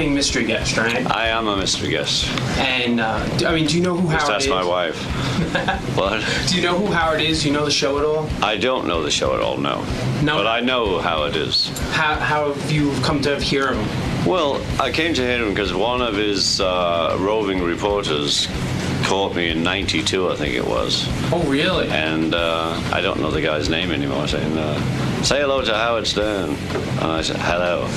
playing mystery guest, right? I am a mystery guest. And, I mean, do you know who Howard is? That's my wife. What? Do you know who Howard is? Do you know the show at all? I don't know the show at all, no. No? But I know who Howard is. How have you come to hear him? Well, I came to hear him because one of his roving reporters caught me in '92, I think it was. Oh, really? And I don't know the guy's name anymore, saying, say hello to Howard Stern. And I said, hello.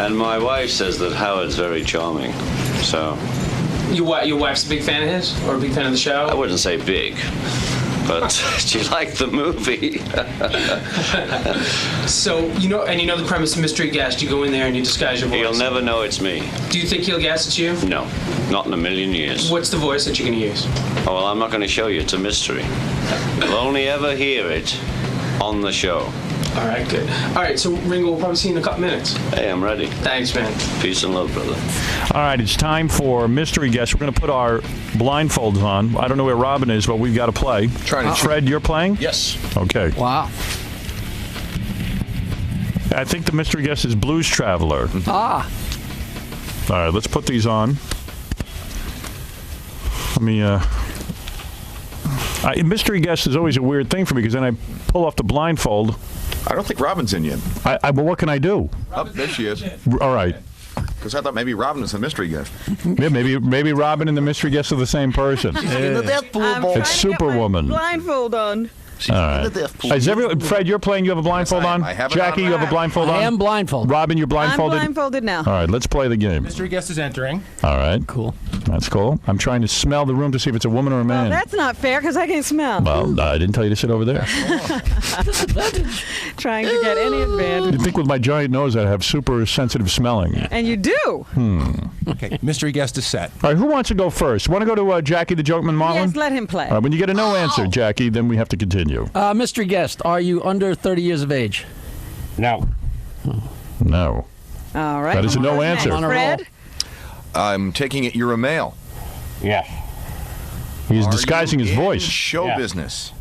And my wife says that Howard's very charming, so... Your wife's a big fan of his? Or a big fan of the show? I wouldn't say big, but she liked the movie. So, you know the premise of Mystery Guest. You go in there and you disguise your voice. He'll never know it's me. Do you think he'll guess it's you? No, not in a million years. What's the voice that you're going to use? Oh, well, I'm not going to show you. It's a mystery. You'll only ever hear it on the show. All right, good. All right, so Ringo, we'll probably see you in a couple minutes. Hey, I'm ready. Thanks, man. Peace and love, brother. All right, it's time for Mystery Guest. We're going to put our blindfolds on. I don't know where Robin is, but we've got to play. Fred, you're playing? Yes. Okay. Wow. I think the Mystery Guest is Blues Traveler. Ah. All right, let's put these on. Let me... Mystery Guest is always a weird thing for me because then I pull off the blindfold. I don't think Robin's in yet. But what can I do? Oh, there she is. All right. Because I thought maybe Robin was a mystery guest. Yeah, maybe Robin and the Mystery Guest are the same person. It's Superwoman. Blindfold on. All right. Is everyone, Fred, you're playing. You have a blindfold on. I have it Jackie, on. you have a blindfold on. I am blindfolded. Robin, you're blindfolded. I'm blindfolded now. All right, let's play the game. Mystery guest is entering. All right. Cool. That's cool. I'm trying to smell the room to see if it's a woman or a man. Well, that's not fair because I can't smell. Well, I didn't tell you to sit over there. Trying to get any advantage. You'd think with my giant nose I'd have super sensitive smelling. And you do. Okay, mystery guest is set. All right, who wants to go first? Want to go to Jackie the Jokeman Marlin? Yes, let him play. All right, when you get a no answer, Jackie, then we have to continue. Mystery guest, are you under 30 years of age? No. No. All right. That is a no answer. On a roll. Fred? I'm taking it you're a male. Yes. He's disguising his voice. Show business.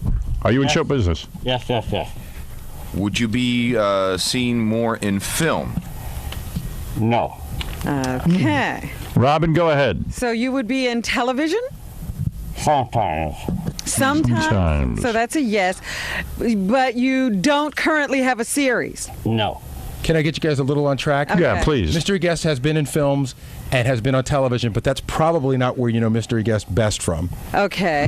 Are you in show business? Yes. Would you be seen more in film? No. Okay. Robin, go ahead. So you would be in television? Sometimes. Sometimes. So that's a yes. But you don't currently have a series? No. Can I get you guys a little on track? Okay. Yeah, please. Mystery guest has been in films and has been on television, but that's probably not where you know mystery guest best from. Okay.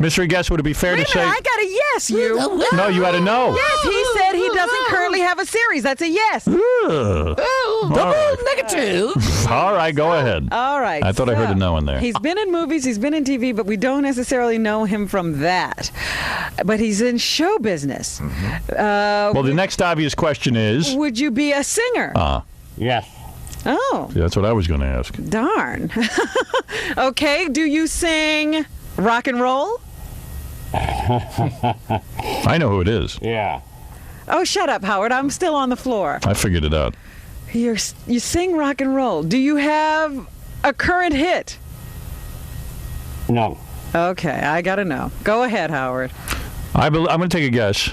Mystery guest, would it be fair Wait to a say? minute, I got a yes, you. No, you had a no. Yes, he said he doesn't currently have a series. That's a yes. Negative. All right, go ahead. All right. I thought I heard a no in there. He's been in movies, he's been in TV, but we don't necessarily know him from that. But he's in show business. Well, the next obvious question is... Would you be a singer? Yes. Oh, That's what I was going to ask. darn. Okay, do you sing rock and roll? I know who it is. Yeah. Oh, shut up, Howard. I'm still on the floor. I figured it out. You sing rock and roll. Do you have a current hit? No. Okay, I gotta know. Go ahead, Howard. I'm going to take a guess.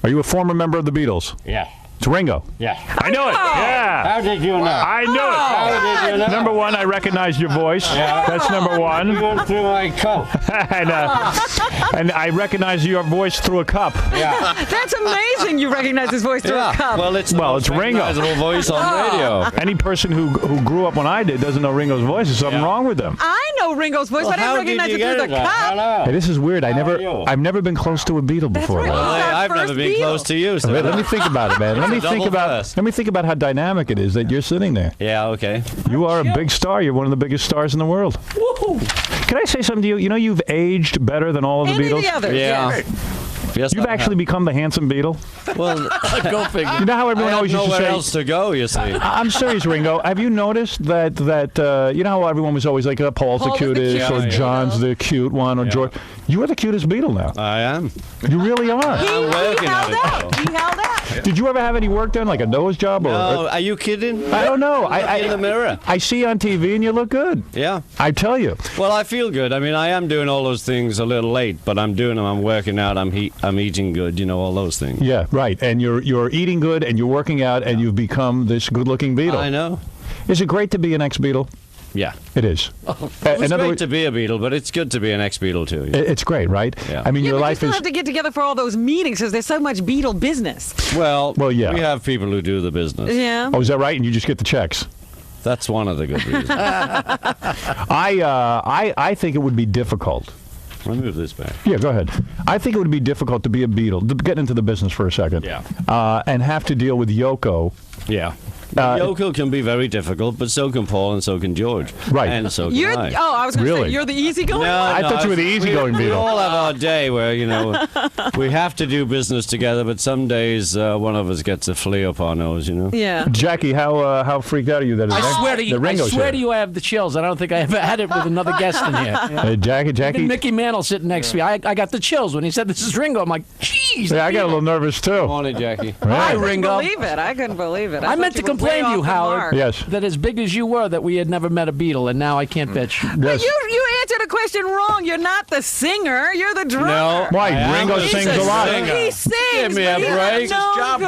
Are you a former member of the Beatles? Yes. It's Ringo. Yes. I knew it. Yeah. How did you know? I knew it. How did you know? Number one, I recognized your voice. Yeah. That's number one. You went through my coat. and I recognized your voice through a cup. Yeah. That's amazing you recognize his voice through a cup. Well, it's Ringo. recognizable voice on radio. Any person who grew up when I did doesn't know Ringo's voice. There's something wrong with them. I know Ringo's voice, but I didn't recognize it through the cup. Hey, this is weird. How are you? I've never been close to a Beatle before. right. though. Well, I've first never been Beatle. close to you. So. Wait, let me think about it, man. Let me think about how dynamic it is that you're sitting there. Yeah, okay. You are a big star. You're one of the biggest stars in the world. Woo-hoo. Can I say something to you? You know you've aged better than all of the Any of Beatles. the others. Yeah. Yes. Yes, You've actually become the handsome Beatle. Well, Go figure. You know how everyone I always have used to nowhere say. else to go, you see. I'm serious, Ringo. Have you noticed that you know how everyone was always like, Paul's the Paul's the cutest, or cutest. John's the cute one, or George? You are the cutest Beatle now. I am. You really are. I'm working at it, though. He held out. Did you ever have any work done, like a nose job? No, are you kidding? I don't know. In the mirror. I see you on TV and you look good. Yeah. I tell you. Well, I feel good. I mean, I am doing all those things a little late, but I'm doing them. I'm working out. I'm eating good. You know, all those things. Yeah, right. And you're eating good and you're working out and you've become this good-looking Beatle. I know. Is it great to be an ex-Beatle? Yeah. It is. It's great to be a Beatle, but it's good to be an ex-Beatle, too. Yeah. It's great, right? Yeah. I mean, your but life you still is... have to get together for all those meetings because there's so much Beatle business. Well, yeah. We have people who do the business. Yeah. Oh, is that right? And you just get the checks? That's one of the good reasons. I think it would be difficult. Let me move this back. Yeah, go ahead. I think it would be difficult to be a Beatle, to get into the business for a second, and have to deal with Yoko. Yeah. Yoko can be very difficult, but so can Paul and so can George. Right. And so can I. Oh, I was going to Really? say, you're the easygoing one? I thought you were the easygoing We Beatle. all have our day where, you know, we have to do business together, but some days one of us gets a flea up our nose, you know? Yeah. Jackie, how freaked out are you that I swear to you, Ringo's here? I have the chills. I don't think I ever had it with another guest in here. Hey, Jackie. Even Mickey Mantle sitting next to me. I got the chills when he said this is Ringo. I'm like, jeez. Yeah, I got a little nervous too. Morning, Jackie. Hi, I Ringo. couldn't believe it. I meant to complain to you, Howard. Yes. That as big as you were, that we had never met a Beatle, and now I can't bitch. Yes. You answered the question wrong. You're not the singer. You're the drummer. No. Why? I Ringo am sings a a lot. singer. He sings. Give me a but he's break. not It's his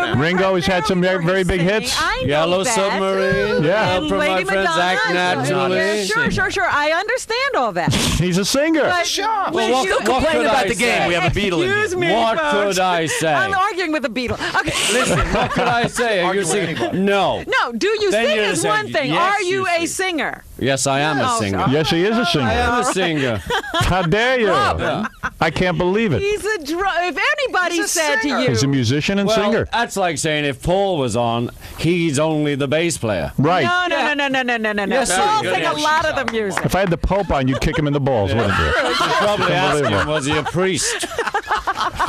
known for Ringo has had some primarily very for big singing. hits. I know Yellow that. Submarine. Yeah. And From Lady my friends Act Madonna. Naturally. Sure. I understand all that. He's a singer. But Well, when what you could Complain I about the say? game. We have a Beatle in Excuse here. me, What folks. could I say? I'm arguing with the Beatle. Okay. Listen, what could I say? Are you Argue with singing? anybody. No. No, do you Then sing you're is saying, one thing. yes, Are you you a sing. singer? Yes, I am a No, singer. sorry. Yes, he is a I singer. am a singer. How dare you? I can't believe it. He's a if anybody He's a said to singer. you, He's a musician and Well, singer. that's like saying if Paul was on, he's only the bass player. Right. no. Yes, Paul sir. sing a lot of the music. If I had the Pope on, you'd kick him in the balls, wouldn't you? You probably asked him, Unbelievable. was he a priest?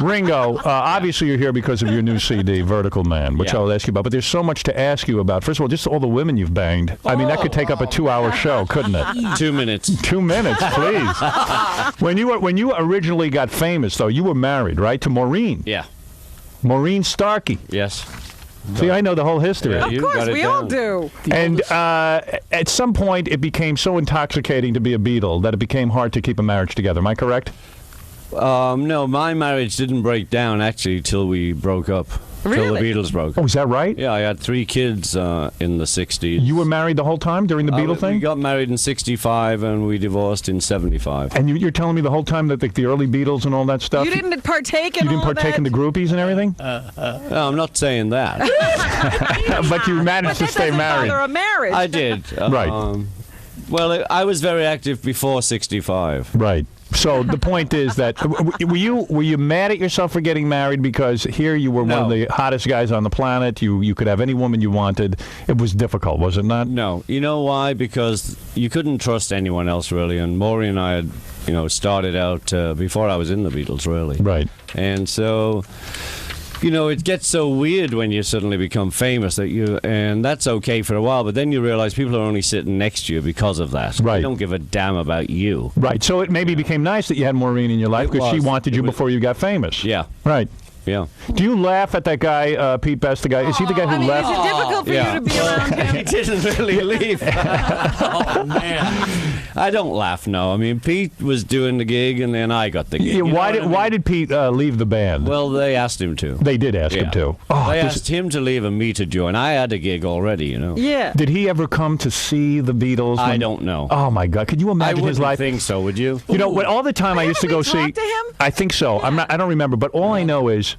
Ringo, obviously you're here because of your new CD, Vertical Man, which Yeah. I'll ask you about. But there's so much to ask you about. First of all, just all the women you've banged. I mean, that could take up a 2-hour show, couldn't it? 2 minutes. 2 minutes, please. When you originally got famous, though, you were married, right, to Maureen. Yeah. Maureen Starkey. Yes. See, I know the whole history. Yeah, Of you course, got it we all down. do. And at some point, it became so intoxicating to be a Beatle that it became hard to keep a marriage together. Am I correct? No, my marriage didn't break down actually till we broke up. Till Really? the Beatles broke Oh, up. is that right? Yeah, I had 3 kids in the 60s. You were married the whole time during the Beatle We thing? got married in 65 and we divorced in 75. And you're telling me the whole time that the early Beatles and all that stuff? You didn't partake in You didn't all partake that? in the groupies and everything? No, I'm not saying that. But you managed to That stay doesn't married. bother a marriage. I did. Right. Well, I was very active before 65. Right. So the point is that were you mad at yourself for getting married because here you were one of No. the hottest guys on the planet. You could have any woman you wanted. It was difficult, was it not? No. You know why? Because you couldn't trust anyone else, really. And Maury and I had, started out before I was in the Beatles, really. Right. And so... it gets so weird when you suddenly become famous and that's okay for a while, but then you realize people are only sitting next to you because of that. Right. They don't give a damn about you. Right. So it maybe became nice that you had Maureen in your life It because she was. wanted you before you got famous. Yeah. Right. Yeah. Do you laugh at that guy, Pete Best, the guy? Is he the guy who I mean, left? is it difficult for Yeah. you to be around him? He didn't really leave. Oh, man. I don't laugh, no. I mean, Pete was doing the gig, and then I got the gig. Yeah, You know why what did I mean? why did Pete leave the band? Well, they asked him to. They did ask him Yeah. to. Oh, They this- asked him to leave and me to join. I had a gig already, Yeah. did he ever come to see the Beatles? I when- don't know. Oh my God! Could you I imagine wouldn't his life? think so, would you? You know, all the time I used to go Haven't we see. talked to him? I think so. I don't remember, but all I know is.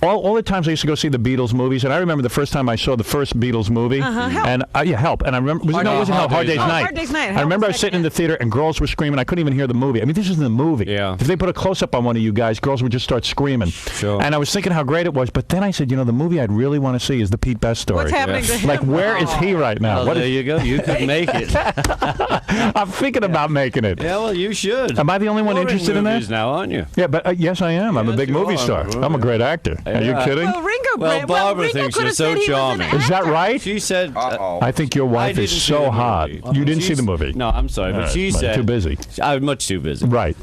All the times I used to go see the Beatles movies, and I remember the first time I saw the first Beatles movie, Help. and Help, and I remember it wasn't Help, Hard Day's Night. Hard Day's Night. I remember I was sitting in the theater and girls were screaming. I couldn't even hear the movie. I mean, this is in the movie. Yeah. If they put a close up on one of you guys, girls would just start screaming. Sure. And I was thinking how great it was, but then I said, the movie I'd really want to see is the Pete Best story. What's happening to him? Like, where is he right now? Well, What there is- you go. You could make it. I'm thinking about making it. Yeah, well, you should. Am I the only one You're in interested in that? movies now, aren't you? Yeah, but yes, I am. I'm a Yes, big you movie are. star. I'm a great actor. Are you Yeah. kidding? Well, Well, Barbara Ringo thinks could you're have so said he was an charming. actor. Is that right? She said... Uh-oh. I think your wife I is didn't see so the hot. movie. You didn't see She's- the movie? No, I'm sorry, All but right, she well, said... too busy. I'm much too busy. Right.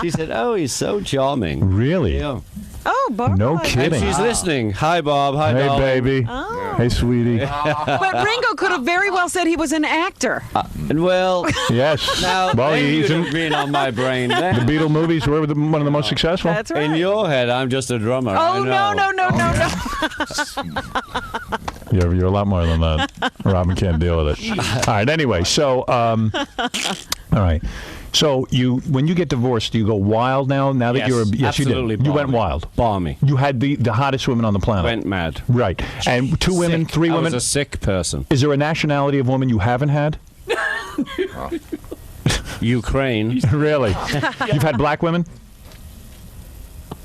She said, "Oh, he's so charming." Really? Yeah. Oh, Oh, Barbara. No likes kidding. And she's listening. Hi, Bob. Hi, Hey, Bob. baby. Oh. Hey, sweetie. But Ringo could have very well said he was an actor. Well, Yes. now Well, then he's you'd in have been on my brain the then. Beatle movies were one of the most successful. That's right. In your head, I'm just a drummer. Oh, I know. no. You're a lot more than that. Robin can't deal with it. All right. Anyway, so all right. So when you get divorced, do you go wild now? Now that Yes, you're yes, you absolutely did. You went balmy. wild. Balmy. You had the hottest women on the planet. Went mad. Right. And two women, Sick. three I women. was a sick person. Is there a nationality of woman you haven't had? Ukraine. Really? You've had black women?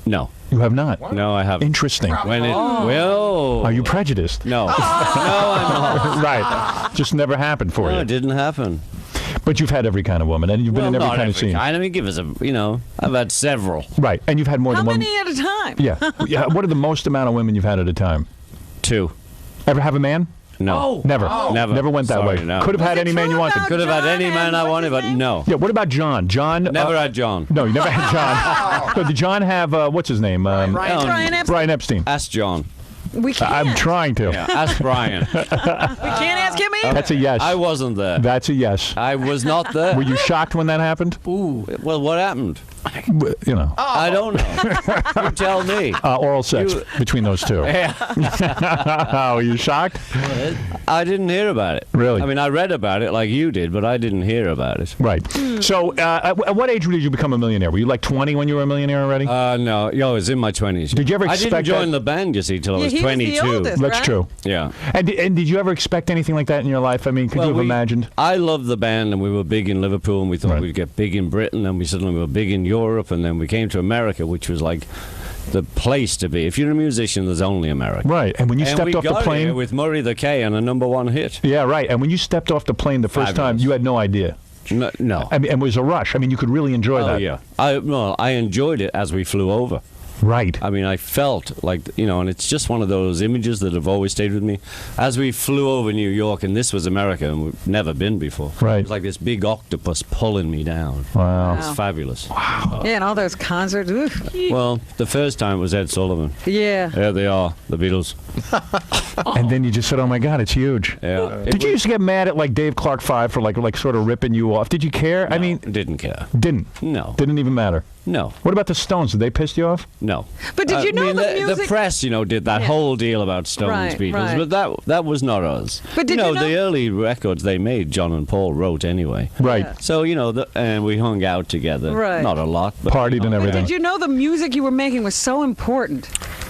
No. You have not. No, I haven't. Interesting. When it well, Are you prejudiced? No. No, I'm not. Right. Just never happened for No, you. it didn't happen. But you've had every kind of woman, and you've been in every not kind of scene. I mean, give us a. I've had several. Right. And you've had more How than one. many at a time? Yeah. Yeah. What are the most amount of women you've had at a time? 2. Ever have a man? No. Never. Never. Never went that Sorry, way. no. Could have had Was it any man true you wanted. about Could have had John any man and I what's wanted, his but name? no. Yeah. What about John? John. Never had John. No, you never had John. So did John have what's his name? Brian Epstein. Brian Epstein. Ask John. We can't. I'm trying to. Yeah, ask Brian. We can't ask him either. That's a yes. I wasn't there. That's a yes. I was not there. Were you shocked when that happened? Well, what happened? You know, I don't know. You tell me. oral sex between those two. Oh, were you shocked? I didn't hear about it. Really? I mean, I read about it like you did, but I didn't hear about it. Right. So, at what age did you become a millionaire? Were you like 20 when you were a millionaire already? No, I was in my 20s. Did you ever I didn't expect join that- the band, you see, till I Yeah, was he was the 22. oldest. That's right? true. Yeah. And did you ever expect anything like that in your life? I mean, could you have imagined? I loved the band, and we were big in Liverpool, and we thought Right. we'd get big in Britain, and we suddenly were big in Europe, and then we came to America, which was like the place to be. If you're a musician, there's only America. Right. And when you And stepped we off the got plane here with Murray the K and a #1 hit. Yeah, right. And when you stepped off the plane the first time, Fabulous. you had no idea. No. I mean, and it was a rush. I mean, you could really enjoy Oh, that. yeah. I enjoyed it as we flew over. Right. I mean, I felt like, and it's just one of those images that have always stayed with me. As we flew over New York, and this was America, and we've never been before. Right. It was like this big octopus pulling me down. Wow. It's fabulous. Yeah, and all those concerts. Oof. Well, the first time was Ed Sullivan. Yeah. There they are, the Beatles. And then you just said, "Oh my God, it's huge." Yeah. Did you used to get mad at like Dave Clark 5 for like sort of ripping you off? Did you care? I mean, Didn't care. didn't. No. Didn't even matter. No. What about the Stones? Did they piss you off? No. But did you know I mean, the the music? press, did that Yeah. whole deal about Stones Right, Beatles, right. but that was not us. But did you know- the early records they made, John and Paul wrote anyway. Right. So and we hung out together. Right. Not a lot, but Partied and But everything. did you know the music you were making was so important?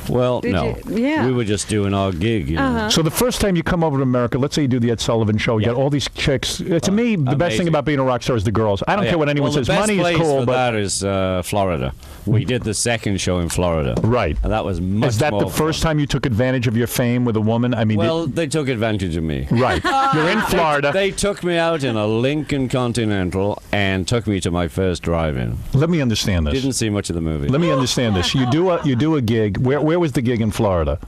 Well, Did no. you- yeah. We were just doing our gig. So the first time you come over to America, let's say you do the Ed Sullivan show, you Yeah. get all these chicks. To me, the best thing amazing. about being a rock star is the girls. I don't care what anyone well, says. The best Money is place cool, for but that is Florida. We did the second show in Florida. Right. And that was much is that more the first fun. time you took advantage of your fame with a woman? I mean, Well, they took advantage of me. right. You're in Florida. They took me out in a Lincoln Continental and took me to my first drive-in. Let me understand this. Didn't see much of the movie. Let me understand this. You do a gig. Where was the gig in Florida?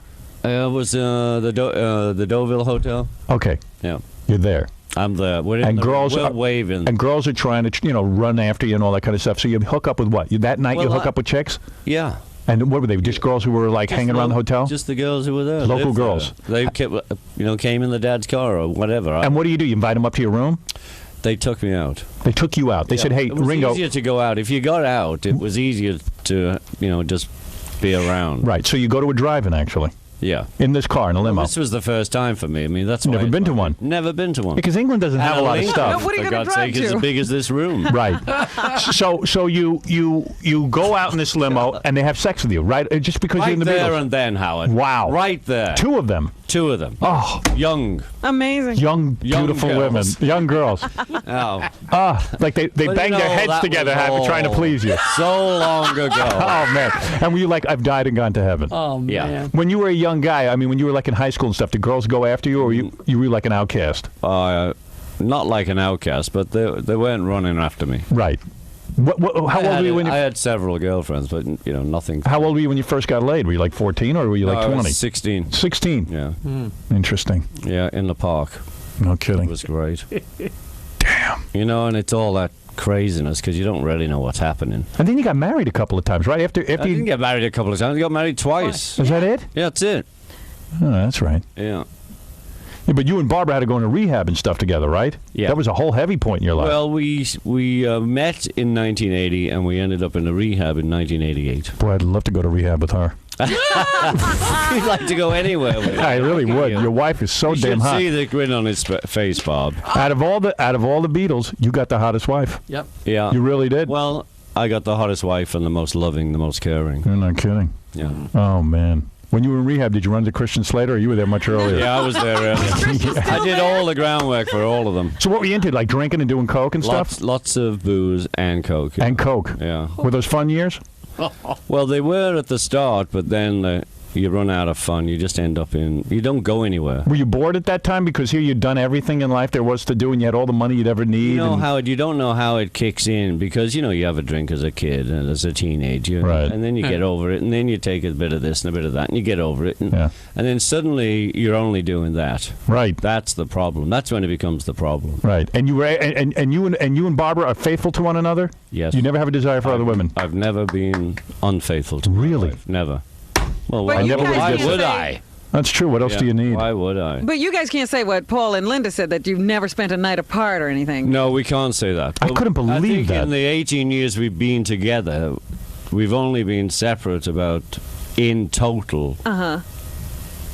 It was the Deauville Hotel. Okay. Yeah. You're there. I'm the. We're in And the, girls we're are waving. And girls are trying to, run after you and all that kind of stuff. So you hook up with what? That night you Well, hook up with chicks? yeah. And what were they? Just girls who were like hanging around the hotel? Just the girls who were there. Local lived girls. there. They kept, came in the dad's car or whatever. And what do? You invite them up to your room? They took me out. They took you out. They said, "Hey, it was Ringo." easier to go out. If you got out, it was easier to, just be around. Right. So you go to a drive-in actually Yeah. in this car in a limo. This was the first time for me. I mean, that's why Never it's been to funny. one. Never been to one. Because England doesn't have a lot of Lincoln, stuff. What are you for gonna God's drive sake, is to? as big as this room. Right. So you go out in this limo and they have sex with you, right? Just because you're Right in the there Beatles. and then, Howard. Wow. Right there. Two of them. Two of them. Oh, Young. Amazing. young, beautiful girls. women, young girls. Oh. Like they But bang their heads that together, was trying to all please you. So long ago. Oh man! And were you like, I've died and gone to heaven? Oh, man. Yeah. When you were a young guy, I mean, when you were like in high school and stuff, did girls go after you, or you were like an outcast? Not like an outcast, but they weren't running after me. Right. How old were you when I you? had several girlfriends, but nothing. How old were you when you first got laid? Were you like 14, or were you like I was 20? 16. 16. Yeah. Interesting. Yeah, in the park. No It kidding. was great. Damn. And it's all that craziness because you don't really know what's happening. And then you got married a couple of times, right? After I didn't get married a couple of times. I got married twice. Is that it? Yeah, that's it. Oh, that's right. Yeah. Yeah, but you and Barbara had to go into rehab and stuff together, right? Yeah. That was a whole heavy point in your life. Well, we met in 1980 and we ended up in a rehab in 1988. Boy, I'd love to go to rehab with her. We'd like to go anywhere with it. I really would. Your wife is so You damn should hot. see the grin on his face, Bob. Out of all the Beatles, you got the hottest wife. Yep. Yeah. You really did. Well, I got the hottest wife and the most loving, the most caring. You're not kidding. Yeah. Oh man. When you were in rehab, did you run to Christian Slater, or you were there much earlier? Yeah, I was there earlier. I did all the groundwork for all of them. So what were you into? Like drinking and doing coke and stuff? Lots of booze and coke. And coke. Yeah. Were those fun years? Well, they were at the start, but then you run out of fun. You just end up you don't go anywhere. Were you bored at that time? Because here you'd done everything in life there was to do, and you had all the money you'd ever need. You know, and Howard, you don't know how it kicks in because, you have a drink as a kid and as a teenager. Right. And then you get over it, and then you take a bit of this and a bit of that, and you get over it. And, Yeah. and then suddenly you're only doing that. Right. That's the problem. That's when it becomes the problem. Right. And you were and you and Barbara are faithful to one another? Yes. You never have a desire for other women? I've never been unfaithful to my Really? wife. Never. Well, But why, you never guys would've can't would say- I? That's true. What else Yeah, do you need? Why would I? But you guys can't say what Paul and Linda said, that you've never spent a night apart or anything. No, we can't say that. I couldn't I believe think that. in the 18 years we've been together, we've only been separate about, in total,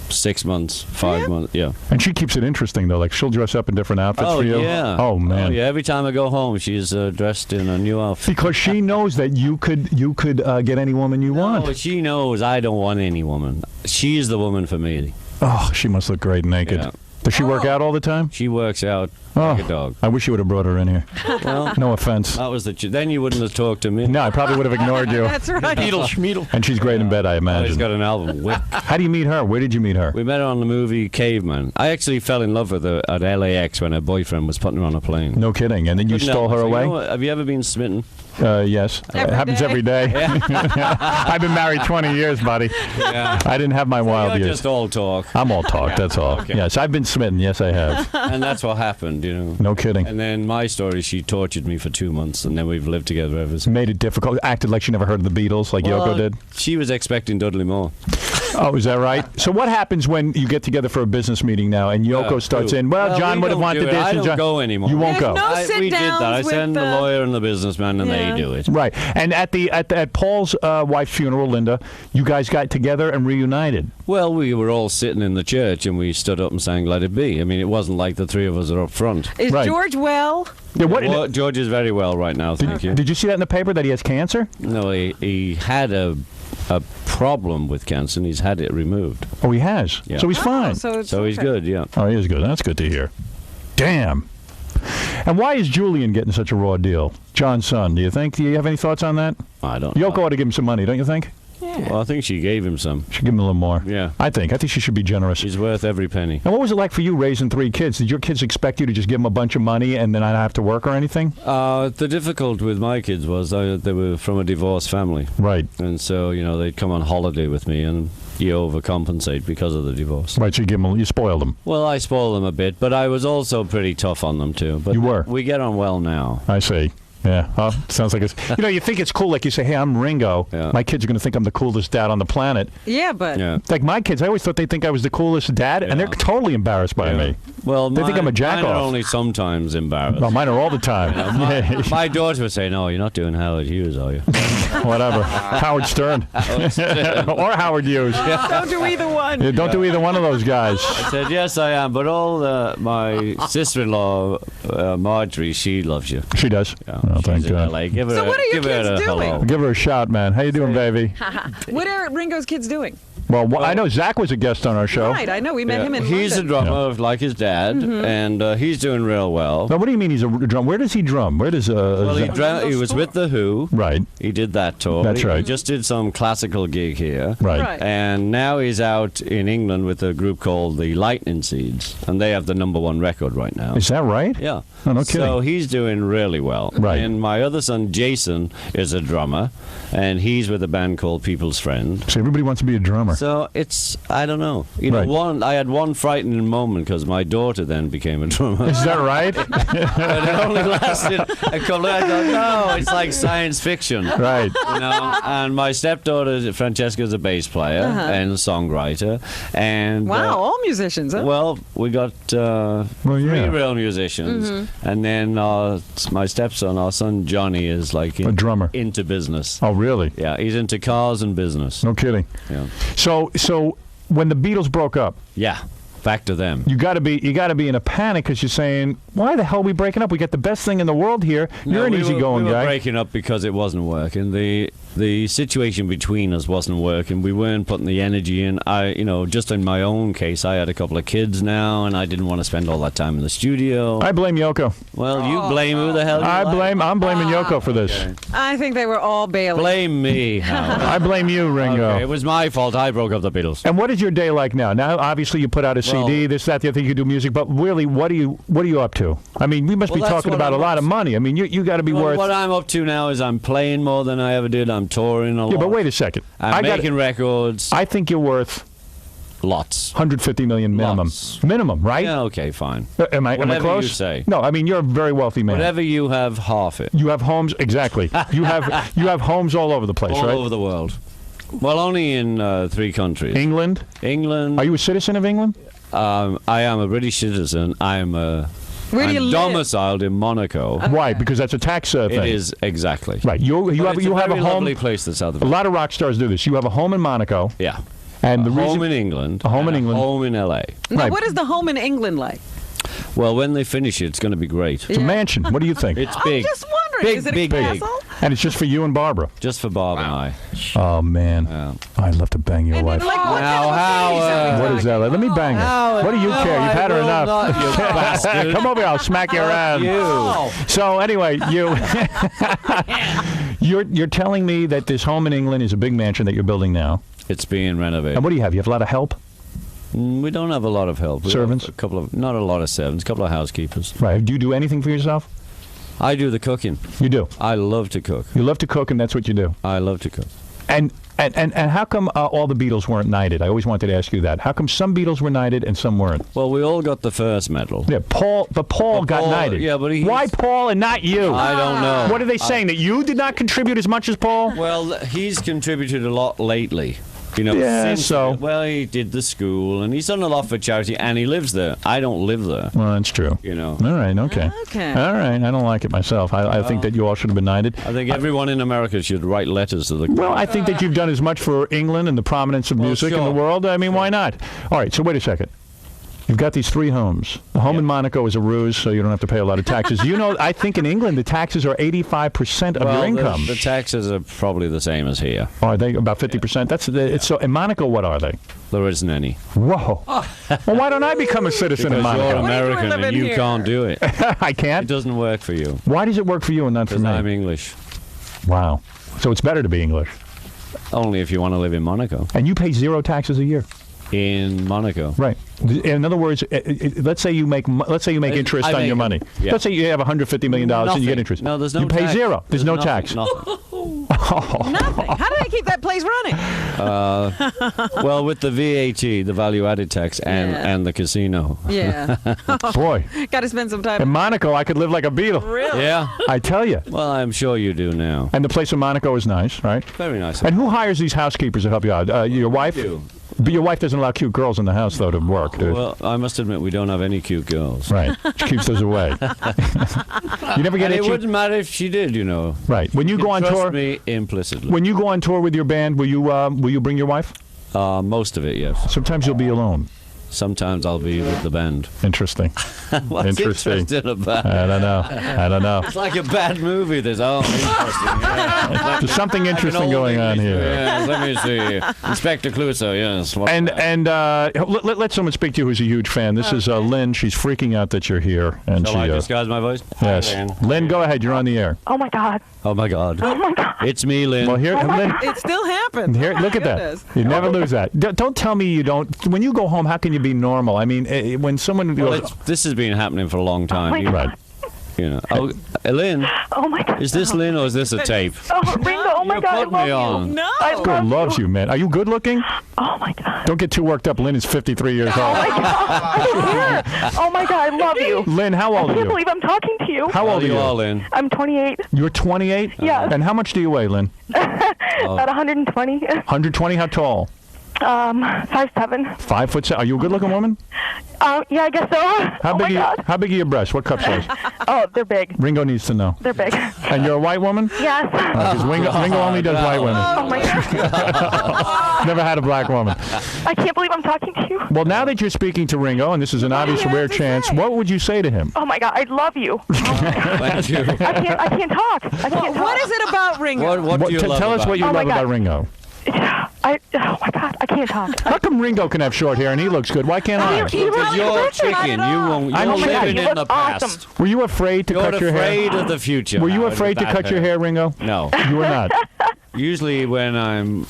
6 months, 5 months. Yeah. And she keeps it interesting, though. Like, she'll dress up in different outfits for you. yeah. Oh, man. Oh, yeah. Every time I go home, she's dressed in a new outfit. Because she knows that you could get any woman you want. No, she knows I don't want any woman. She's the woman for me. Oh, she must look great naked. Yeah. Does she work out all the time? She works out Oh, like a dog. I wish you would have brought her in here. Well, No offense. that was then you wouldn't have talked to me. No, I probably would have ignored you. That's right. Beetle Schmeedle. And she's great in bed, I Oh, he's imagine. got an album. How do you meet her? Where did you meet her? We met her on the movie Caveman. I actually fell in love with her at LAX when her boyfriend was putting her on a plane. No kidding. And then you Couldn't stole help her it. So, away? you know what? Have you ever been smitten? Yes. It happens day. every day. I've been married 20 years, buddy. Yeah. I didn't have my wild You're years. just all talk. I'm all talk, that's all. Okay. Yes, I've been smitten. Yes, I have. And that's what happened, No kidding. And then my story, she tortured me for 2 months, and then we've lived together ever since. Made it difficult. Acted like she never heard of the Beatles, like Yoko did. She was expecting Dudley Moore. Oh, is that right? So what happens when you get together for a business meeting now and Yoko starts who? in, well, John we would have don't wanted do it. this. I and don't John... go anymore. You won't There's go. no We did that. I sit-downs send with the lawyer and the businessman, and Yeah. they do it. Right. And at Paul's wife's funeral, Linda, you guys got together and reunited. Well, we were all sitting in the church, and we stood up and sang "Let It Be." I mean, it wasn't like the three of us are up front. Is Right. George well? Yeah, what, Well, George is very well right now, thank you. Did you see that in the paper that he has cancer? No, he had a problem with cancer, and he's had it removed. Oh, he has. Yeah. So he's fine. So So he's okay. good, yeah. Oh, he is good. That's good to hear. Damn. And why is Julian getting such a raw deal? John's son, do you think? Do you have any thoughts on that? I don't Yoko know. ought to give him some money, don't you think? Well, I think she gave him some. Should give him a little more. Yeah. I think she should be generous. He's worth every penny. And what was it like for you raising 3 kids? Did your kids expect you to just give them a bunch of money and then not have to work or anything? The difficult with my kids was they were from a divorced family. Right. And so, they'd come on holiday with me, and you overcompensate because of the divorce. Right, so you spoiled them. Well, I spoiled them a bit, but I was also pretty tough on them, too. But You were? We get on well now. I see. Yeah. Sounds like it's... you think it's cool. Like you say, hey, I'm Ringo. Yeah. My kids are going to think I'm the coolest dad on the planet. Yeah, but Yeah. Like my kids, I always thought they'd think I was the coolest dad, and they're totally embarrassed by Yeah. me. Well, They think I'm a jack-off. Mine are only sometimes embarrassed. Well, mine are all the time. My daughter would say, "No, you're not doing Howard Hughes, are you?" Whatever. Howard Stern. Or Howard Hughes. don't do either one. Yeah, don't do either one of those guys. I said, "Yes, I am." But my sister-in-law, Marjorie, she loves you. She does. Yeah, Oh, thank she's in God. LA. Give her So what are your give her kids a doing? hello. Give her a shot, man. How you doing, baby? What are Ringo's kids doing? Well, I know Zach was a guest on our show. Right, I know. We met him in He's a London. drummer, like his dad, and he's doing real well. Now, what do you mean he's a drum? Where does he drum? Where does Well, Zach- he was with the Who. Right, He did that tour. That's He right. just did some classical gig here. right. Right. And now he's out in England with a group called the Lightning Seeds, and they have the #1 record right now. Is that right? Yeah. Oh, no kidding. So he's doing really well. Right. And my other son, Jason, is a drummer, and he's with a band called People's Friend. So everybody wants to be a drummer. So I don't know. You Right. know, I had one frightening moment because my daughter then became a drummer. Is that right? But it only lasted a couple of. I thought, no, it's like science fiction. Right. You know, and my stepdaughter Francesca's a bass player and songwriter, and Wow, all musicians, huh? well, we got yeah. 3 real musicians, and then my stepson, our son Johnny, is like A drummer. into business. Oh, really? Yeah, he's into cars and business. No kidding. Yeah, So when the Beatles broke up, yeah. Back to them. you got to be in a panic because you're saying, why the hell are we breaking up? We got the best thing in the world here. You're an easygoing we were guy. breaking up because it wasn't working. The situation between us wasn't working. We weren't putting the energy in. Just in my own case, I had a couple of kids now, and I didn't want to spend all that time in the studio. I blame Yoko. Well, you blame who the hell? I'm blaming Yoko for this. I think they were all Bailey. Blame me, Howard. I blame you, Ringo. Okay, it was my fault. I broke up the Beatles. And what is your day like now? Now, obviously, you put out a CD, this, that, the other thing. You do music, but really, what are you up to? I mean, we must be that's talking what about I'm a lot up of money. I mean, you got to be worth. What I'm up to now is I'm playing more than I ever did. I'm touring a lot. Yeah, but wait a second. I'm making records. I think you're worth Lots. 150 million minimum. Lots. Minimum, right? Yeah, okay, fine. Am I Whatever close? you say. No, I mean you're a very wealthy man. Whatever you have, half it. You have homes exactly. you have homes all over the place, All right? over the world. Well, only in 3 countries. England. England. Are you a citizen of England? I am a British citizen. I'm Where do you I'm live? domiciled in Monaco. Why? Because that's a tax thing. It is exactly. Right. You have It's a very home. lovely place that's south of A it. lot of rock stars do this. You have a home in Monaco. Yeah. And the a reason home in England. A home and in England. A home in LA. Now, Right. what is the home in England like? Well, when they finish it, it's going to be great. it's a mansion. What do you think? It's I'm big. just wondering. Big, is it big, a big. castle? And it's just for you and Barbara. Just for Bob and I. Oh man, Yeah. I'd love to bang your And wife. like, what Now, kind of Howard. fees? What is that? Let me bang her. What do you care? You've had her will enough. not, you bastard. Come over here. I'll smack you around. You. So anyway, you're telling me that this home in England is a big mansion that you're building now. It's being renovated. And what do you have? You have a lot of help? We don't have a lot of help. We Servants? have not a lot of servants. A couple of housekeepers. Right. Do you do anything for yourself? I do the cooking. You do. I love to cook. You love to cook, and that's what you do. I love to cook. And how come all the Beatles weren't knighted? I always wanted to ask you that. How come some Beatles were knighted and some weren't? Well, we all got the first medal. Yeah, Paul got Paul- knighted. yeah, but he's- Why Paul and not you? I don't know. What are they saying? That you did not contribute as much as Paul? Well, he's contributed a lot lately. You know, Yeah, so? Well, he did the school, and he's done a lot for charity, and he lives there. I don't live there. Well, that's true. You know. All right, okay. Okay. All right, I don't like it myself. I think that you all should have been knighted. I think everyone in America should write letters to the. Well, I think that you've done as much for England and the prominence of music in the sure. world. I mean, why not? All right, so wait a second. You've got these 3 homes. The home in Monaco is a ruse, so you don't have to pay a lot of taxes. You know, I think in England the taxes are 85% of your income. The taxes are probably the same as here. Are they about 50%? It's so. In Monaco, what are they? There isn't any. Whoa. Well, why don't I become a citizen in Because you're Monaco? What are you doing American and living you here? can't do it. I It can't. doesn't work for you. Why does it work for you and not for Because me? I'm English. Wow. So it's better to be English. Only if you want to live in Monaco. And you pay 0 taxes a year. In Monaco. Right. In other words, let's say you make interest I on make your it. money. Yeah. Let's say you have $150 million and you get Nothing. interest. No, there's no You pay tax. 0. There's no nothing, tax. nothing. Nothing. How do they keep that place running? Well, with the VAT, the value-added tax, and the casino. Yeah. Boy, Got to spend some time. in Monaco, I could live like a Beatle. Really? Yeah. I tell you. Well, I'm sure you do now. And the place in Monaco is nice, right? Very nice. And who hires these housekeepers to help you out? Your wife? You. But your wife doesn't allow cute girls in the house, though, to work, dude. Well, I must admit, we don't have any cute girls. Right. She keeps those away. You never get And it itchy? wouldn't matter if she did, you know. Right. When you go on Trust tour, me implicitly. when you go on tour with your band, will you bring your wife? Most of it, yes. Sometimes you'll be alone. Sometimes I'll be with the band. Interesting. What's Interesting. interesting about I don't know. It's like a bad movie. There's interesting. Yeah. There's something interesting going on here. Yes, let me see. Inspector Clouseau, yes. And let someone speak to you who's a huge fan. This is Lynn. She's freaking out that you're here. And Shall I disguise my voice? yes. Hi, Lynn. Lynn, go ahead. You're on the air. Oh my God. Oh, my God. Oh my God. It's me, Lynn. Well, here, Lynn. It still happens. Here, Oh, look my at that. goodness. You never lose that. Don't tell me you don't. When you go home, how can you be normal? I mean, when someone Well, goes, this has been happening for a long time. Oh my You- right. You know. Oh, Lynn, Oh my God. is this Lynn or is this a tape? Oh, Ringo. Oh my You God. I put love me you. on. No. I Girl love loves you, man. Are you good looking? Oh my God. Don't get too worked up. Lynn is 53 years old. Oh my God. I love you. Lynn, how old I are can't you? believe I'm talking to you. How old are you you? all, Lynn? I'm 28. You're 28? Yes. And how much do you weigh, Lynn? About 120. 120? How tall? 5'7". 5 foot 7. Are you a good looking woman? Yeah, I guess so. How Oh big? my God. How big are your breasts? What cup size? Oh, they're big. Ringo needs to know. They're big. And you're a white woman? Yes. Because Ringo only does white women. Oh my God. Never had a black woman. I can't believe I'm talking to you. Well, now that you're speaking to Ringo, and this is an obvious rare chance, what would you say to him? Oh my God. I love you. Thank you. I can't talk. I can't talk. What is it about Ringo? What do you love Tell us about what you Oh my love God. about Ringo. Oh my God. I can't talk. How come Ringo can have short hair and he looks good? Why can't I? Because you're a chicken. You're I know that. living You in the look awesome. past. Were you afraid to You're cut your hair? afraid of the future. Were you Howard, afraid to with cut that your hair, Ringo? No. You were not. Usually when I'm,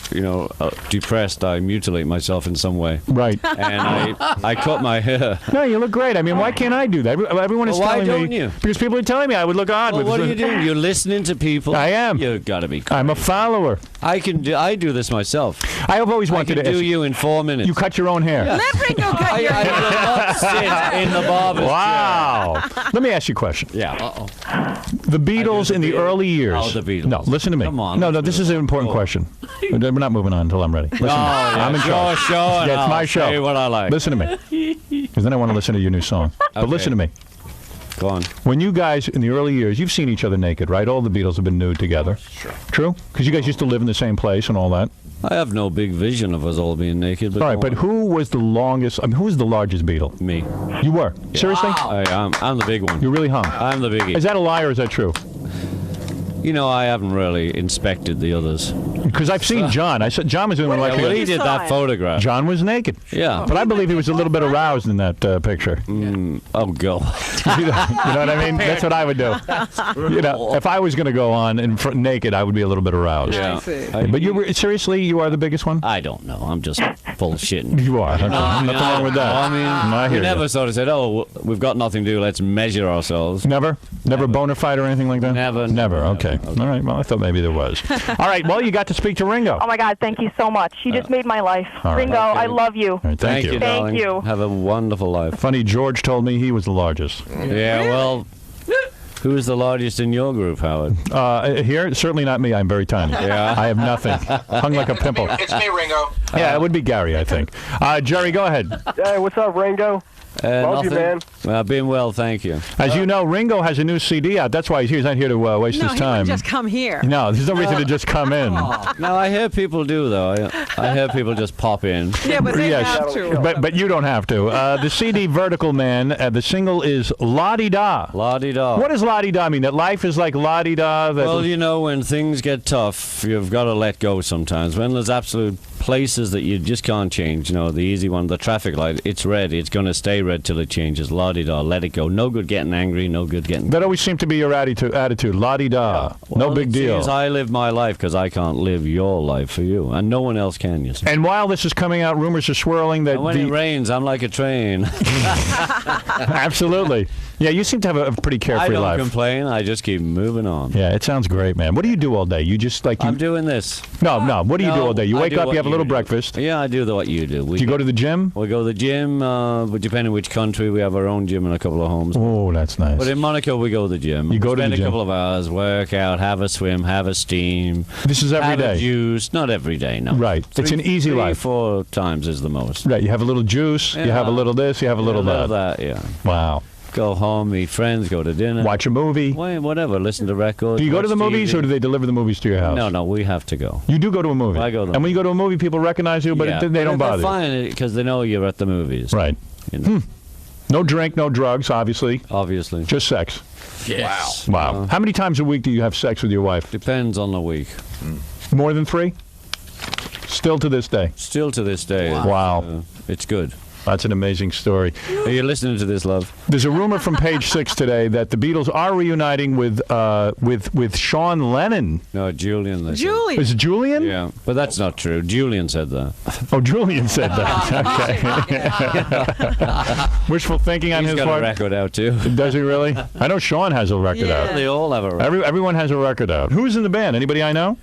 depressed, I mutilate myself in some way. Right. And I cut my hair. No, you look great. I mean, why can't I do that? Everyone is Well, why telling me. don't you? Because people are telling me I would look odd Well, with what are you doing? You're listening to people. I am. You've got to be. I'm a follower. I do this myself. I have always I wanted can to do ask you in 4 minutes. you cut your own hair. Let Ringo cut your I hair. will not sit in the barber's Wow. Let me ask you a question. chair. Yeah. Uh-oh. The Beatles in the early years. Oh, the Beatles. No, listen to me. Come on, No, let's this move is an on. important Oh. question. We're not moving on until I'm ready. Listen, I'm in charge. Show, and Yeah, it's my I'll show. say what I like. Listen to me. Because then I want to listen to your new song. But Okay. listen to me. Go on. When you guys, in the early years, you've seen each other naked, right? All the Beatles have been nude together. Sure. True? Because you guys used to live in the same place and all that. I have no big vision of us all being naked. But All right, go but on. who was the longest, who was the largest Beatle? Me. You were? Seriously? I'm the big one. You really hung? I'm the biggie. Is that a lie or is that true? I haven't really inspected the others. Because I've seen John. I said John was doing Yeah, like well, he you did saw that it. photograph. John was naked. Yeah. But I believe he was a little bit aroused in that picture. Oh, God. You know what I mean? That's what I would do. If I was going to go on naked, I would be a little bit aroused. Yeah. see. But seriously, you are the biggest one? I don't know. I'm just bullshitting. You are. Okay. Nothing wrong with that. I mean, I hear we never you. sort of said, "Oh, we've got nothing to do. Let's measure ourselves." Never? Never bona fide or anything like that? Never. Never. Okay. Okay. All right. Well, I thought maybe there was. All right. Well, you got to speak to Ringo. Oh my God. Thank you so much. You just made my life. all right. Ringo, I love you. All right, thank you. Thank darling. you. Have a wonderful life. Funny, George told me he was the largest. Yeah. Well, who's the largest in your group, Howard? Here, certainly not me. I'm very tiny. Yeah. I have nothing. Hung like a pimple. It's me, Ringo. Yeah, it would be Gary, I think. Jerry, go ahead. Hey, what's up, Ringo? Love you, Nothing? man. I've been well, thank you. As you know, Ringo has a new CD out. That's why he's here. He's not here to waste No, his he time. would just come here. No, there's no reason to just come in. No, I hear people do though. I hear people just pop in. Yeah, but they Yes, have to. but you don't have to. The CD Vertical Man, the single is La-Di-Da. La-di-da. What does La-Di-Da mean? That life is like La-Di-Da? That Well, when things get tough, you've got to let go sometimes. When there's absolute places that you just can't change, the easy one, the traffic light, it's red. It's going to stay red till it changes. La-di-da, let it go. No good getting angry, no good getting... That always seemed to be your attitude. La-di-da. No big deal. Seems I live my life because I can't live your life for you. And no one else can, you see. And while this is coming out, rumors are swirling that And when it rains, I'm like a train. Absolutely. Yeah, you seem to have a pretty I carefree don't life. complain. I just keep moving on. Yeah, it sounds great, man. What do you do all day? You just like... I'm doing this. No. What do you do all day? You I wake do up, what you have a little do. breakfast. Yeah, I do what you do. Do you go to the gym? We go to the gym, but depending which country, we have our own gym in a couple of homes. Oh, that's nice. But in Monaco, we go to the gym. You go to the Spend gym. a couple of hours, work out, have a swim, have a steam. This is every have day. a juice. Not every day, no. Right. It's an easy three, life. 4 times is the most. Right, you have a little juice, you Yeah. have a little this, you have a little that. Yeah. Wow. Go home, meet friends, go to dinner. Watch a movie. Whatever, listen to records. Do you go to watch the movies TV. or do they deliver the movies to your house? No, we have to go. You do go to a movie? I go to And when you go to a movie, people recognize you, but Yeah, they don't bother They're you. fine because they know you're at the movies. Right. No drink, no drugs, obviously. Obviously. Just sex. Yes. Wow. How many times a week do you have sex with your wife? Depends on the week. More than 3? Still to this day. Still to this day. Wow. It's good. That's an amazing story. Are you listening to this, love? There's a rumor from Page Six today that the Beatles are reuniting with Sean Lennon. No, Julian. they said. Julie. Is it Julian? Yeah, but that's not true. Julian said that. Oh, Julian said that. Okay. Wishful thinking on He's his got part. a record out too. Does he really? I know Sean has a record Yeah. out. They all have a record. Everyone has a record out. Who's in the band? Anybody I know?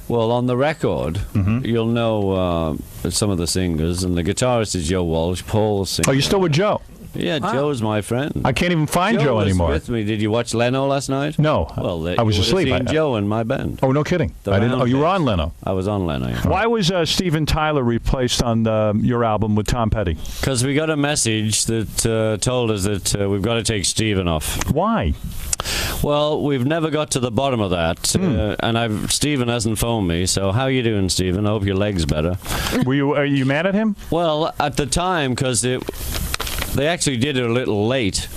Well, on the record, you'll know some of the singers, and the guitarist is Joe Walsh. Paul's singing. Oh, you're still with Joe? Yeah, Joe's my friend. I can't even find Joe was anymore. with me. Did you watch Leno last night? No. Well, I was you asleep. would've seen Joe in my band. Oh, no kidding. The I didn't. Oh, you were Roundheads. on Leno. I was on Leno. Yeah. Why was Steven Tyler replaced on your album with Tom Petty? Because we got a message that told us that we've got to take Steven off. Why? Well, we've never got to the bottom of that, and Stephen hasn't phoned me. So how you doing, Stephen? I hope your leg's better. Are you mad at him? Well, at the time, because they actually did it a little late.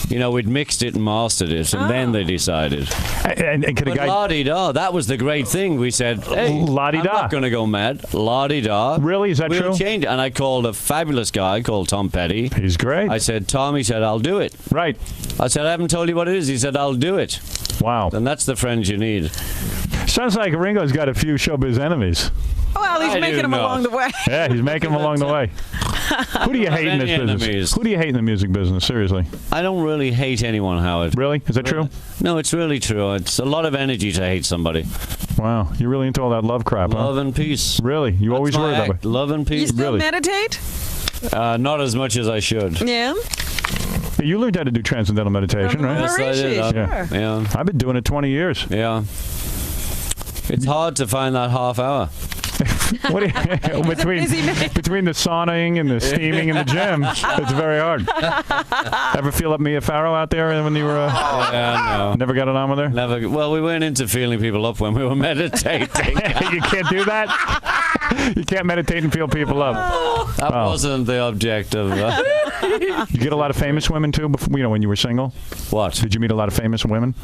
You know, we'd mixed it and mastered it, and then they decided. And could a But guy? la-di-da, that was the great thing. We said, hey, La-di-da. I'm not going to go mad. La-di-da. Really? Is that we'll true? Change it. And I called a fabulous guy called Tom Petty. He's great. I said, Tom, he said, I'll do it. Right. I said, I haven't told you what it is. He said, I'll do it. Wow. And that's the friends you need. Sounds like Ringo's got a few showbiz enemies. Well, he's I making do them not. along the way. Yeah, he's making them along the way. Who do you hate in this Any business? enemies? Who do you hate in the music business? Seriously. I don't really hate anyone, Howard. Really? Is that true? No, it's really true. It's a lot of energy to hate somebody. Wow. You're really into all that love crap, huh? Love and peace. Really? You always That's were my that way. act. Love and You peace. still Really? meditate? Not as much as I should. Yeah. You learned how to do transcendental meditation, right? Yes, I did. Sure. Yeah. I've been doing it 20 years. Yeah. It's hard to find that half hour. What do you, busy man. between the sauning and the steaming in the gym, it's very hard. Ever feel up Mia Farrow out there when you were Yeah, no. never got it on with her? Never. Well, we weren't into feeling people up when we were meditating. You can't do that. You can't meditate and feel people up. That Oh. wasn't the objective. You get a lot of famous women too. Before, when you were single, What? did you meet a lot of famous women?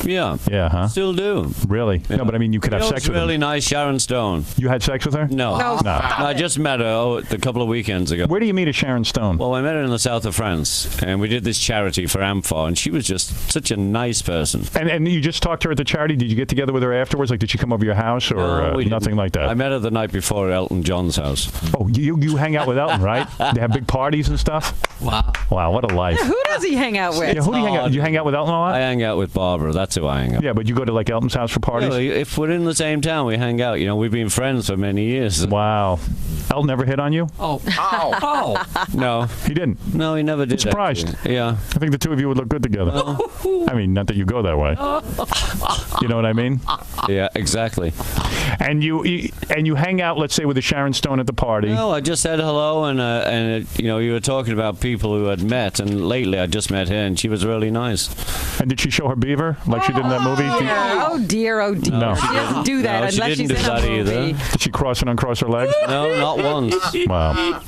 Yeah. Yeah, huh? Still do. Really? Yeah. No, but I mean, you could have You know sex what's with really them. nice, Sharon Stone. You had sex with her? No. No. No. I just met her a couple of weekends ago. Where do you meet a Sharon Stone? Well, I met her in the south of France, and we did this charity for AMFAR, and she was just such a nice person. And you just talked to her at the charity. Did you get together with her afterwards? Like, did she come over your house or No, we nothing didn't. like that? I met her the night before at Elton John's house. Oh, you hang out with Elton, right? They have big parties and stuff. Wow. Wow, what a life. Who does he hang out with? Yeah, who do you hang out? hard. You hang out with Elton a lot? I hang out with Barbara. That's who I hang out. Yeah, but you go to like Elton's house for parties. Really, if we're in the same town, we hang out. You know, we've been friends for many years. Wow. Elton never hit on you? Oh. Ow. Oh. No, He didn't. no, he never did. Surprised. actually. Yeah. I think the two of you would look good together. I mean, not that you go that way. You know what I mean? Yeah, exactly. And you hang out, let's say, with a Sharon Stone at the party. No, I just said hello, and you know, you were talking about people who had met, and lately I just met her, and she was really nice. And did she show her beaver like she did in that movie? Oh dear, oh dear. No. She doesn't do that No, she unless she's didn't in do a that movie. either. Did she cross and uncross her legs? No, not once. Wow.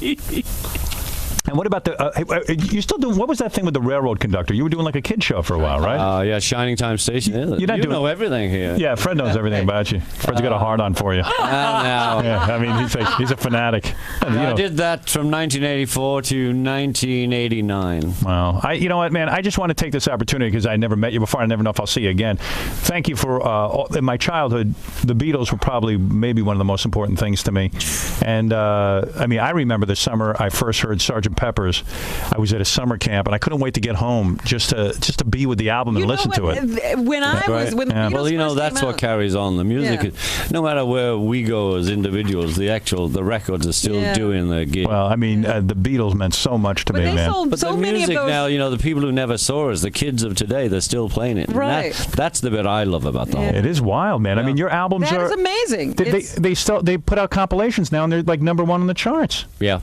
And what about the? You still doing? What was that thing with the railroad conductor? You were doing like a kid show for a while, right? Yeah, Shining Time Station. Yeah, You're not you doing- know everything here. Yeah, Fred knows everything about you. Fred's got a hard on for you. Now. Yeah, I mean he's a fanatic. You I know. did that from 1984 to 1989. Wow. You know what, man? I just want to take this opportunity because I never met you before. I never know if I'll see you again. Thank you for in my childhood, the Beatles were probably maybe one of the most important things to me. And I mean, I remember the summer I first heard Sgt. Pepper's. I was at a summer camp and I couldn't wait to get home just to be with the album and listen to it. When I was when the Beatles Well, you know, first that's came what out. carries on. The music, no matter where we go as individuals, the records are still Yeah. doing their gig. Well, I mean, the Beatles meant so much to But me, they man. sold But so the many of music those. now, you know, the people who never saw us, the kids of today, they're still playing it. And Right. that's the bit I love about the whole. It is wild, man. I mean, your albums That are is amazing. They put out compilations now, and they're like #1 on the charts. Yeah.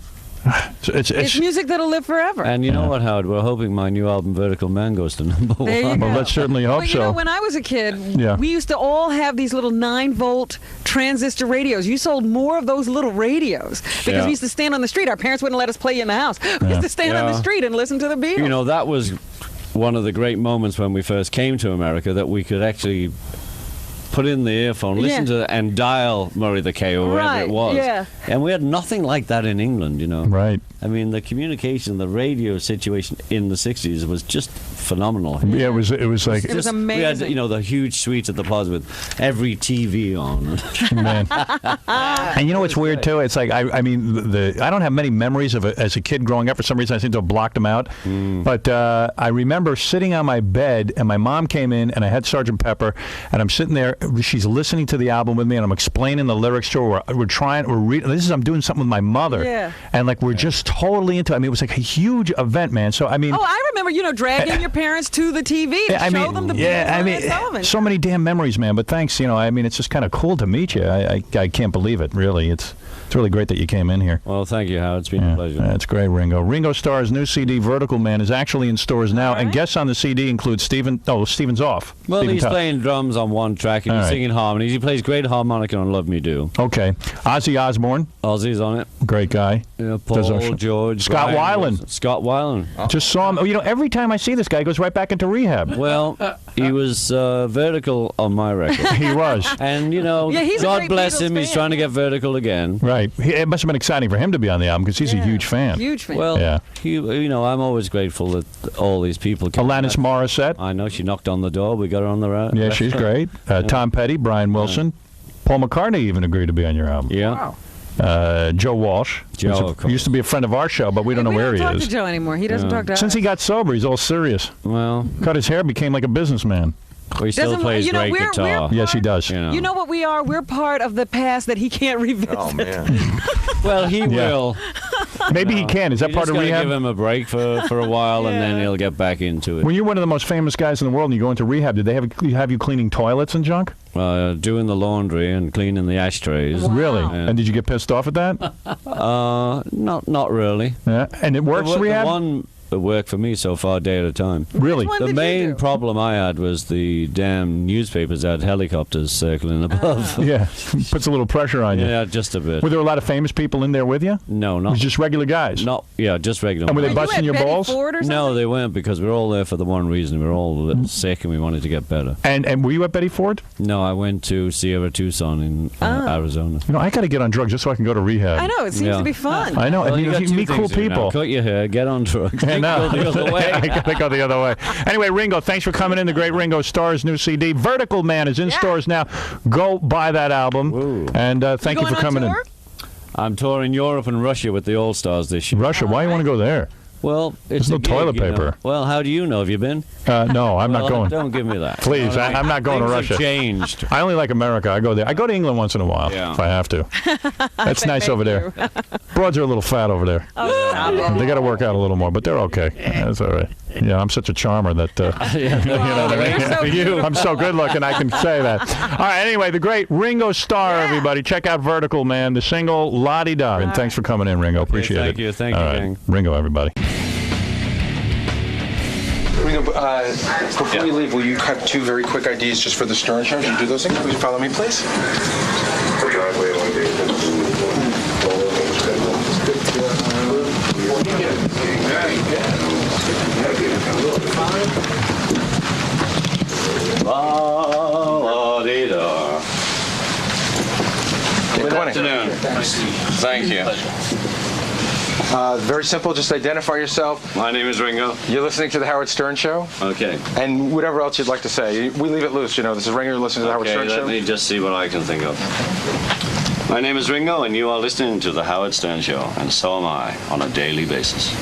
So It's music that'll live forever. And you know what, Howard? We're hoping my new album, Vertical Man, goes to #1. There you well, go. let's certainly hope Well, you so. know, when I was a kid, Yeah. we used to all have these little 9-volt transistor radios. You sold more of those little radios because Yeah. we used to stand on the street. Our parents wouldn't let us play in the house. We used to stand on the Yeah. street and listen to the Beatles. You know, that was one of the great moments when we first came to America, that we could actually put in the earphone, listen Yeah. to and dial Murray the K or wherever Right, it was. yeah. And we had nothing like that in England, you know. Right. I mean, the communication, the radio situation in the 60s was just phenomenal. Yeah, it was like It was We had, amazing. you know, the huge suites at the plaza with every TV on. man. And you know what's weird too? It's like I mean, I don't have many memories of it as a kid growing up. For some reason, I seem to have blocked them out. But I remember sitting on my bed, and my mom came in, and I had Sgt. Pepper, and I'm sitting there. She's listening to the album with me, and I'm explaining the lyrics to her. We're reading. I'm doing something with my mother, Yeah. and like we're just totally into it. I mean, it was like a huge event, man. So I mean. Oh, I remember, dragging your parents to the TV to show them the Beatles on Sullivan. So many damn memories, man. But thanks, I mean, it's just kind of cool to meet you. I can't believe it, really. It's really great that you came in here. Well, thank you, Howard. It's been a pleasure. That's great, Ringo. Ringo Starr's new CD, Vertical Man, is actually in stores now, right. and guests on the CD include Steven's off. Well, Stephen he's Tubb. playing drums on one track, and All he's right. singing harmonies. He plays great harmonica on Love Me Do. Okay. Ozzy Osbourne, Ozzy's on it. great guy. Does our Paul, show. George, Scott Brian, Weiland. Scott Weiland. Just saw him. Every time I see this guy, he goes right back into rehab. Well, he was vertical on my record. He was. And, Yeah, he's a God great bless Beatles him, he's fan. trying to get vertical again. Right. It must have been exciting for him to be on the album because he's a huge fan. Huge fan. Well, Yeah. I'm always grateful that all these people came. Alanis Morissette. I know, she knocked on the door. We got her on the road. Yeah, she's great. Tom Petty, Brian Wilson. Paul McCartney even agreed to be on your album. Yeah. Joe Walsh. Joe, who's of course. used to be a friend of our show, but we don't know where we he don't talk is. to Joe anymore. He doesn't talk to us. Since he got sober, he's all serious. Well, Cut his hair, became like a businessman. he still Doesn't- plays great we're guitar. Yes, he does. You know what we are? We're part of the past that he can't revisit. Oh man. Well, he Yeah. will. Maybe he can. Is that You part just of gotta rehab? give him a break for a while, and then he'll get back into it. When you're one of the most famous guys in the world and you go into rehab, did they have you cleaning toilets and junk? Doing the laundry and cleaning the ashtrays. Really? Yeah. And did you get pissed off at that? Not really. Yeah. And it works, the rehab? one that worked for me so far, day at a time. Really? Which one The did you main do? problem I had was the damn newspapers had helicopters circling above. Yeah. Puts a little pressure on you. Yeah, just a bit. Were there a lot of famous people in there with you? No, It not was just regular guys? just regular. And were they Were you busting at your Betty balls? Ford or something? No, they weren't, because we were all there for the one reason. We were all a little sick and we wanted to get better. And were you at Betty Ford? No, I went to Sierra Tucson in Arizona. I got to get on drugs just so I can go to rehab. I know. It seems Yeah. to be fun. I know. Well, and you got you two meet cool things to do now. people. Cut your hair, get on drugs. I know. Go the other way. I gotta go the other way. Anyway, Ringo, thanks for coming in. The great Ringo Starr's new CD, Vertical Man, is in stores now. Go buy that album. Ooh. And thank you going for coming on tour? I'm touring Europe and Russia with the All Stars this in. year. Russia, why do you want to go there? Well, it's There's no a gig, toilet you know. paper. Well, how do you know? Have you been? No, I'm not Well, going. Don't give me that. Please, I'm not going to Things Russia. have changed. I only like America. I go there. I go to England once in a while Yeah. if I have to. That's nice over there. Broads are a little fat over there. They got to work out a little more, but they're okay. That's all right. Yeah, I'm such a charmer that you know what I mean? I'm so good looking I can say that. All right, anyway, the great Ringo Starr, everybody. Check out Vertical Man, the single La-Di-Da. And thanks for coming in, Ringo. Appreciate thank it. you. Thank All you, right. gang. Ringo, everybody. Ringo, before we leave, will you cut two very quick IDs just for the Stern Show? Can you do those things? Will you follow me, please? La-di-da. Good afternoon. Thank you. Very simple. Just identify yourself. My name is Ringo. You're listening to the Howard Stern Show, Okay. and whatever else you'd like to say. We leave it loose. You know, this is Ringo. You're listening to the Howard Okay, Stern let Show. me just see what I can think of. My name is Ringo, and you are listening to The Howard Stern Show, and so am I, on a daily basis.